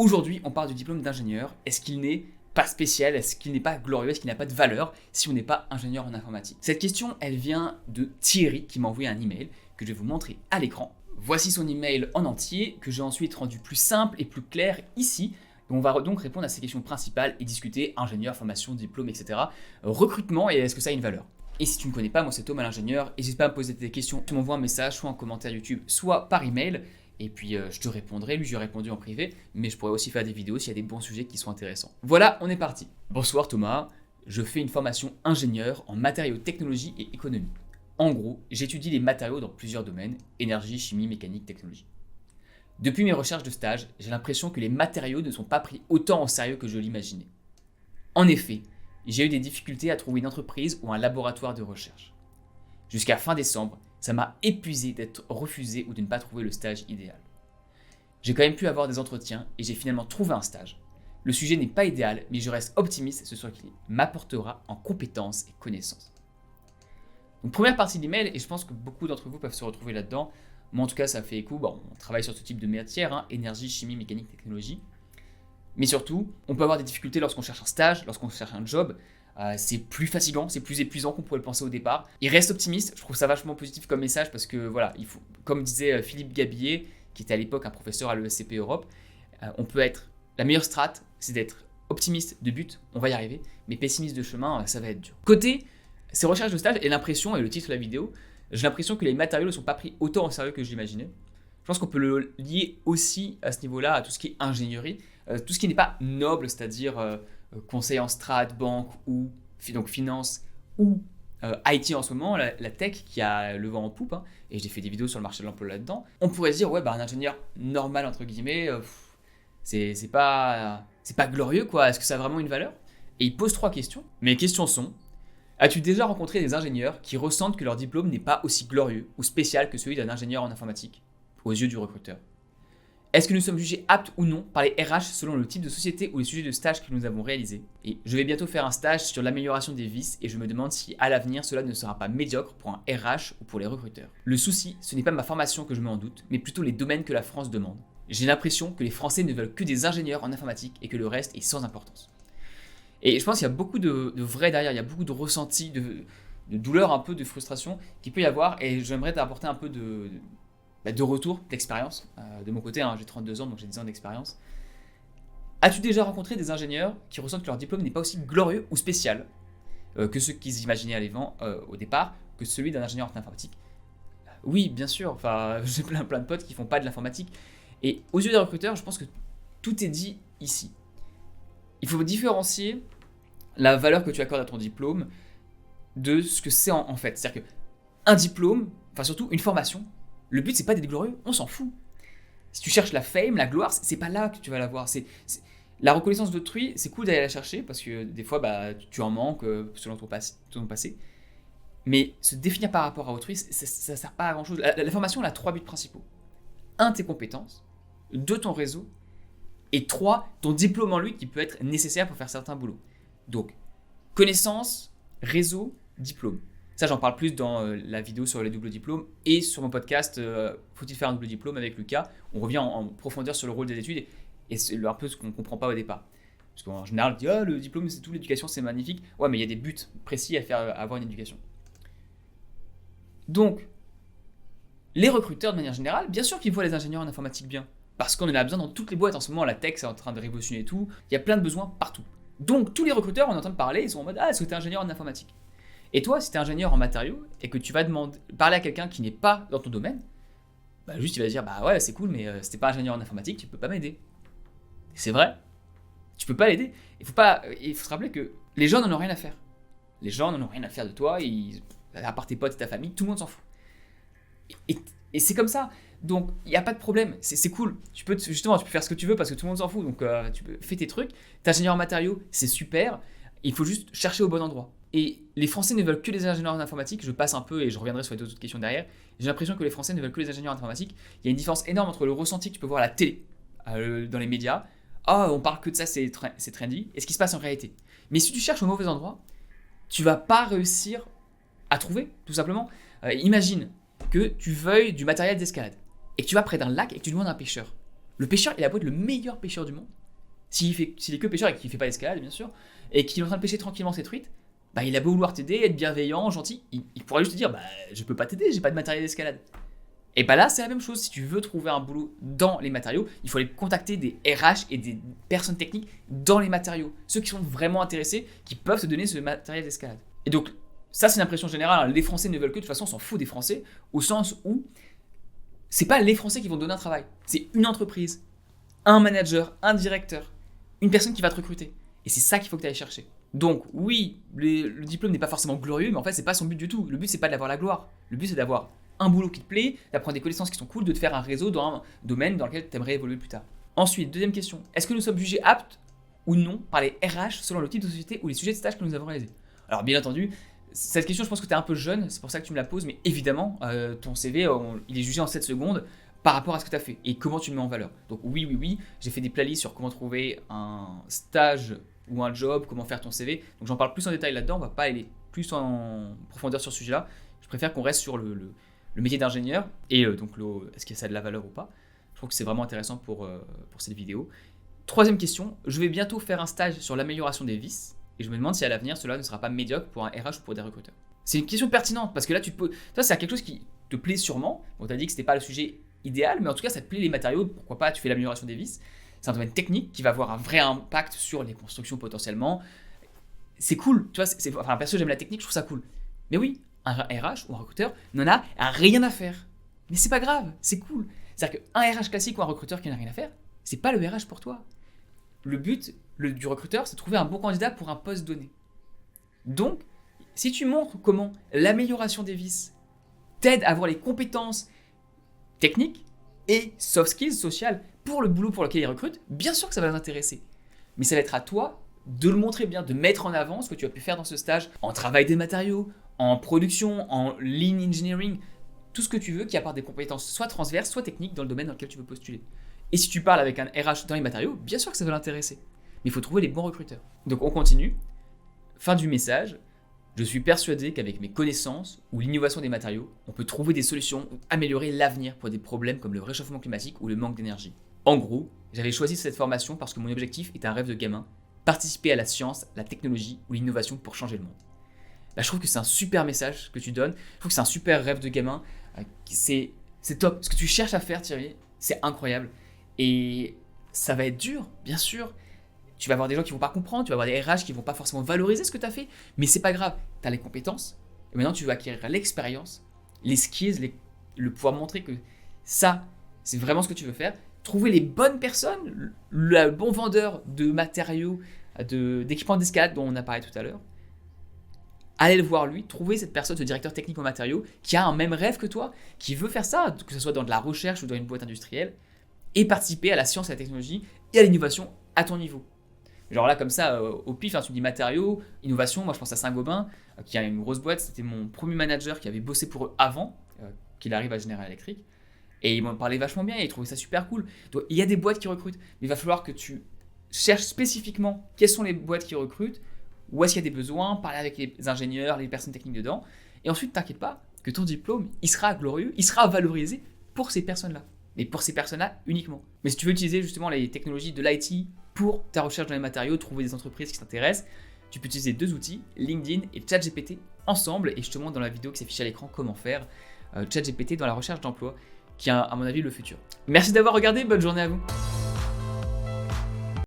Aujourd'hui, on parle du diplôme d'ingénieur. Est-ce qu'il n'est pas spécial? Est-ce qu'il n'est pas glorieux? Est-ce qu'il n'a pas de valeur si on n'est pas ingénieur en informatique? Cette question, elle vient de Thierry qui m'a envoyé un email que je vais vous montrer à l'écran. Voici son email en entier que j'ai ensuite rendu plus simple et plus clair ici. Et on va donc répondre à ces questions principales et discuter ingénieur, formation, diplôme, etc. Recrutement et est-ce que ça a une valeur? Et si tu ne connais pas, moi c'est Thomas l'ingénieur. N'hésite pas à me poser tes questions. Tu m'envoies un message soit en commentaire YouTube, soit par email. Et puis je te répondrai, lui j'ai répondu en privé, mais je pourrais aussi faire des vidéos s'il y a des bons sujets qui sont intéressants. Voilà, on est parti. Bonsoir Thomas, je fais une formation ingénieur en matériaux, technologie et économie. En gros, j'étudie les matériaux dans plusieurs domaines, énergie, chimie, mécanique, technologie. Depuis mes recherches de stage, j'ai l'impression que les matériaux ne sont pas pris autant en sérieux que je l'imaginais. En effet, j'ai eu des difficultés à trouver une entreprise ou un laboratoire de recherche. Jusqu'à fin décembre, ça m'a épuisé d'être refusé ou de ne pas trouver le stage idéal. J'ai quand même pu avoir des entretiens et j'ai finalement trouvé un stage. Le sujet n'est pas idéal, mais je reste optimiste sur ce qu'il m'apportera en compétences et connaissances. Donc première partie de l'email, et je pense que beaucoup d'entre vous peuvent se retrouver là-dedans. Moi en tout cas ça fait écho, on travaille sur ce type de matière, énergie, chimie, mécanique, technologie. Mais surtout, on peut avoir des difficultés lorsqu'on cherche un stage, lorsqu'on cherche un job. C'est plus fatigant, c'est plus épuisant qu'on pourrait le penser au départ. Il reste optimiste, je trouve ça vachement positif comme message parce que voilà, il faut, comme disait Philippe Gabillet, qui était à l'époque un professeur à l'ESCP Europe, on peut être, la meilleure strate, c'est d'être optimiste de but, on va y arriver, mais pessimiste de chemin, ça va être dur. Côté ces recherches de stage et l'impression, et le titre de la vidéo, j'ai l'impression que les matériaux ne sont pas pris autant au sérieux que je l'imaginais. Je pense qu'on peut le lier aussi à ce niveau-là à tout ce qui est ingénierie, tout ce qui n'est pas noble, c'est-à-dire conseil en strat, banque ou donc finance ou IT en ce moment, la tech qui a le vent en poupe, et j'ai fait des vidéos sur le marché de l'emploi là-dedans. On pourrait se dire, ouais, un ingénieur normal, entre guillemets, c'est pas glorieux, quoi. Est-ce que ça a vraiment une valeur? Et il pose 3 questions. Mes questions sont, as-tu déjà rencontré des ingénieurs qui ressentent que leur diplôme n'est pas aussi glorieux ou spécial que celui d'un ingénieur en informatique, aux yeux du recruteur? Est-ce que nous sommes jugés aptes ou non par les RH selon le type de société ou les sujets de stage que nous avons réalisés? Et je vais bientôt faire un stage sur l'amélioration des vices et je me demande si à l'avenir cela ne sera pas médiocre pour un RH ou pour les recruteurs. Le souci, ce n'est pas ma formation que je mets en doute, mais plutôt les domaines que la France demande. J'ai l'impression que les Français ne veulent que des ingénieurs en informatique et que le reste est sans importance. Et je pense qu'il y a beaucoup de vrai derrière, il y a beaucoup de ressenti, de douleur, un peu de frustration qu'il peut y avoir et j'aimerais t'apporter un peu de retour, d'expérience. De mon côté, j'ai 32 ans, donc j'ai 10 ans d'expérience. As-tu déjà rencontré des ingénieurs qui ressentent que leur diplôme n'est pas aussi glorieux ou spécial que ceux qu'ils imaginaient au départ, que celui d'un ingénieur en informatique? Oui, bien sûr. J'ai plein de potes qui font pas de l'informatique. Et aux yeux des recruteurs, je pense que tout est dit ici. Il faut différencier la valeur que tu accordes à ton diplôme de ce que c'est en fait. C'est-à-dire qu'un diplôme, surtout une formation, le but, c'est pas d'être glorieux, on s'en fout. Si tu cherches la fame, la gloire, c'est pas là que tu vas l'avoir. La reconnaissance d'autrui, c'est cool d'aller la chercher parce que des fois, tu en manques selon ton passé. Mais se définir par rapport à autrui, ça sert pas à grand chose. La formation, elle a 3 buts principaux. 1, tes compétences. 2, ton réseau. Et 3, ton diplôme en lui qui peut être nécessaire pour faire certains boulots. Donc, connaissance, réseau, diplôme. Ça, j'en parle plus dans la vidéo sur les doubles diplômes et sur mon podcast Faut-il faire un double diplôme avec Lucas. On revient en profondeur sur le rôle des études et c'est un peu ce qu'on ne comprend pas au départ. Parce qu'en général, on dit le diplôme, c'est tout, l'éducation, c'est magnifique. Ouais, mais il y a des buts précis à avoir une éducation. Donc, les recruteurs, de manière générale, bien sûr qu'ils voient les ingénieurs en informatique bien. Parce qu'on en a besoin dans toutes les boîtes. En ce moment, la tech, c'est en train de révolutionner tout. Il y a plein de besoins partout. Donc, tous les recruteurs, on est en train de parler, ils sont en mode est-ce que tu es ingénieur en informatique? Et toi, si tu es ingénieur en matériaux et que tu vas parler à quelqu'un qui n'est pas dans ton domaine, juste il va dire ouais, c'est cool, mais si tu n'es pas ingénieur en informatique, tu ne peux pas m'aider. C'est vrai, tu ne peux pas l'aider. Il faut se rappeler que les gens n'en ont rien à faire. Les gens n'en ont rien à faire de toi, à part tes potes et ta famille, tout le monde s'en fout. Et c'est comme ça. Donc, il n'y a pas de problème, c'est cool. Tu peux faire ce que tu veux parce que tout le monde s'en fout. Donc, tu peux faire tes trucs. T'es ingénieur en matériaux, c'est super. Il faut juste chercher au bon endroit. Et les Français ne veulent que les ingénieurs en informatique. Je passe un peu et je reviendrai sur les autres questions derrière. J'ai l'impression que les Français ne veulent que les ingénieurs en informatique. Il y a une différence énorme entre le ressenti que tu peux voir à la télé, dans les médias. On parle que de ça, c'est trendy. Et ce qui se passe en réalité. Mais si tu cherches au mauvais endroit, tu vas pas réussir à trouver, tout simplement. Imagine que tu veuilles du matériel d'escalade et que tu vas près d'un lac et que tu demandes à un pêcheur. Le pêcheur, il a beau être le meilleur pêcheur du monde. S'il est que pêcheur et qu'il ne fait pas d'escalade, bien sûr, et qu'il est en train de pêcher tranquillement ses truites, bah, il a beau vouloir t'aider, être bienveillant, gentil, il pourrait juste te dire bah, je peux pas t'aider, j'ai pas de matériel d'escalade. Et bah là, c'est la même chose. Si tu veux trouver un boulot dans les matériaux, il faut aller contacter des RH et des personnes techniques dans les matériaux. Ceux qui sont vraiment intéressés, qui peuvent te donner ce matériel d'escalade. Et donc, ça, c'est une impression générale. Les Français ne veulent que, de toute façon, on s'en fout des Français, au sens où c'est pas les Français qui vont te donner un travail. C'est une entreprise, un manager, un directeur, une personne qui va te recruter. Et c'est ça qu'il faut que tu ailles chercher. Donc, oui, le diplôme n'est pas forcément glorieux, mais en fait, c'est pas son but du tout. Le but, c'est pas d'avoir la gloire. Le but, c'est d'avoir un boulot qui te plaît, d'apprendre des connaissances qui sont cool, de te faire un réseau dans un domaine dans lequel tu aimerais évoluer plus tard. Ensuite, deuxième question, est-ce que nous sommes jugés aptes ou non par les RH selon le type de société ou les sujets de stage que nous avons réalisés? Alors bien entendu, cette question, je pense que tu es un peu jeune, c'est pour ça que tu me la poses, mais évidemment, ton CV, il est jugé en 7 secondes par rapport à ce que tu as fait et comment tu le mets en valeur. Donc oui, j'ai fait des playlists sur comment trouver un stage ou un job, comment faire ton CV, donc j'en parle plus en détail là-dedans, on va pas aller plus en profondeur sur ce sujet-là, je préfère qu'on reste sur le métier d'ingénieur et donc est-ce que ça a de la valeur ou pas. Je trouve que c'est vraiment intéressant pour cette vidéo. Troisième question, je vais bientôt faire un stage sur l'amélioration des vis et je me demande si à l'avenir cela ne sera pas médiocre pour un RH ou pour des recruteurs. C'est une question pertinente parce que là ça c'est quelque chose qui te plaît sûrement. On t'a dit que c'était pas le sujet idéal, mais en tout cas ça te plaît les matériaux, pourquoi pas tu fais l'amélioration des vis. C'est un domaine technique qui va avoir un vrai impact sur les constructions potentiellement. C'est cool, tu vois, enfin perso j'aime la technique, je trouve ça cool. Mais oui, un RH ou un recruteur n'en a rien à faire. Mais c'est pas grave, c'est cool. C'est-à-dire qu'un RH classique ou un recruteur qui n'a rien à faire, c'est pas le RH pour toi. Le but du recruteur, c'est de trouver un bon candidat pour un poste donné. Donc, si tu montres comment l'amélioration des vis t'aide à avoir les compétences techniques et soft skills sociales pour le boulot pour lequel il recrute, bien sûr que ça va l'intéresser. Mais ça va être à toi de le montrer bien, de mettre en avant ce que tu as pu faire dans ce stage, en travail des matériaux, en production, en lean engineering, tout ce que tu veux qui apporte des compétences soit transverses, soit techniques dans le domaine dans lequel tu veux postuler. Et si tu parles avec un RH dans les matériaux, bien sûr que ça va l'intéresser. Mais il faut trouver les bons recruteurs. Donc on continue. Fin du message. Je suis persuadé qu'avec mes connaissances ou l'innovation des matériaux, on peut trouver des solutions ou améliorer l'avenir pour des problèmes comme le réchauffement climatique ou le manque d'énergie. En gros, j'avais choisi cette formation parce que mon objectif est un rêve de gamin, participer à la science, la technologie ou l'innovation pour changer le monde. Là, je trouve que c'est un super message que tu donnes. Je trouve que c'est un super rêve de gamin. C'est top. Ce que tu cherches à faire, Thierry, c'est incroyable. Et ça va être dur, bien sûr. Tu vas avoir des gens qui vont pas comprendre, tu vas avoir des RH qui vont pas forcément valoriser ce que tu as fait, mais c'est pas grave. Tu as les compétences. Et maintenant, tu vas acquérir l'expérience, les skills, le pouvoir montrer que ça, c'est vraiment ce que tu veux faire. Trouver les bonnes personnes, le bon vendeur de matériaux, d'équipements d'escalade dont on a parlé tout à l'heure. Allez le voir lui, trouver cette personne, ce directeur technique en matériaux, qui a un même rêve que toi, qui veut faire ça, que ce soit dans de la recherche ou dans une boîte industrielle, et participer à la science et à la technologie et à l'innovation à ton niveau. Genre là, comme ça, au pif, tu me dis matériaux, innovation, moi je pense à Saint-Gobain, qui a une grosse boîte, c'était mon premier manager qui avait bossé pour eux avant qu'il arrive à General Electric, et il m'en parlait vachement bien, et il trouvait ça super cool. Donc il y a des boîtes qui recrutent, mais il va falloir que tu cherches spécifiquement quelles sont les boîtes qui recrutent, où est-ce qu'il y a des besoins, parler avec les ingénieurs, les personnes techniques dedans, et ensuite t'inquiète pas que ton diplôme, il sera glorieux, il sera valorisé pour ces personnes-là. Mais pour ces personnes-là uniquement. Mais si tu veux utiliser justement les technologies de l'IT pour ta recherche dans les matériaux, trouver des entreprises qui t'intéressent, tu peux utiliser deux outils, LinkedIn et ChatGPT ensemble, et je te montre dans la vidéo qui s'affiche à l'écran comment faire ChatGPT dans la recherche d'emploi, qui est à mon avis le futur. Merci d'avoir regardé, bonne journée à vous.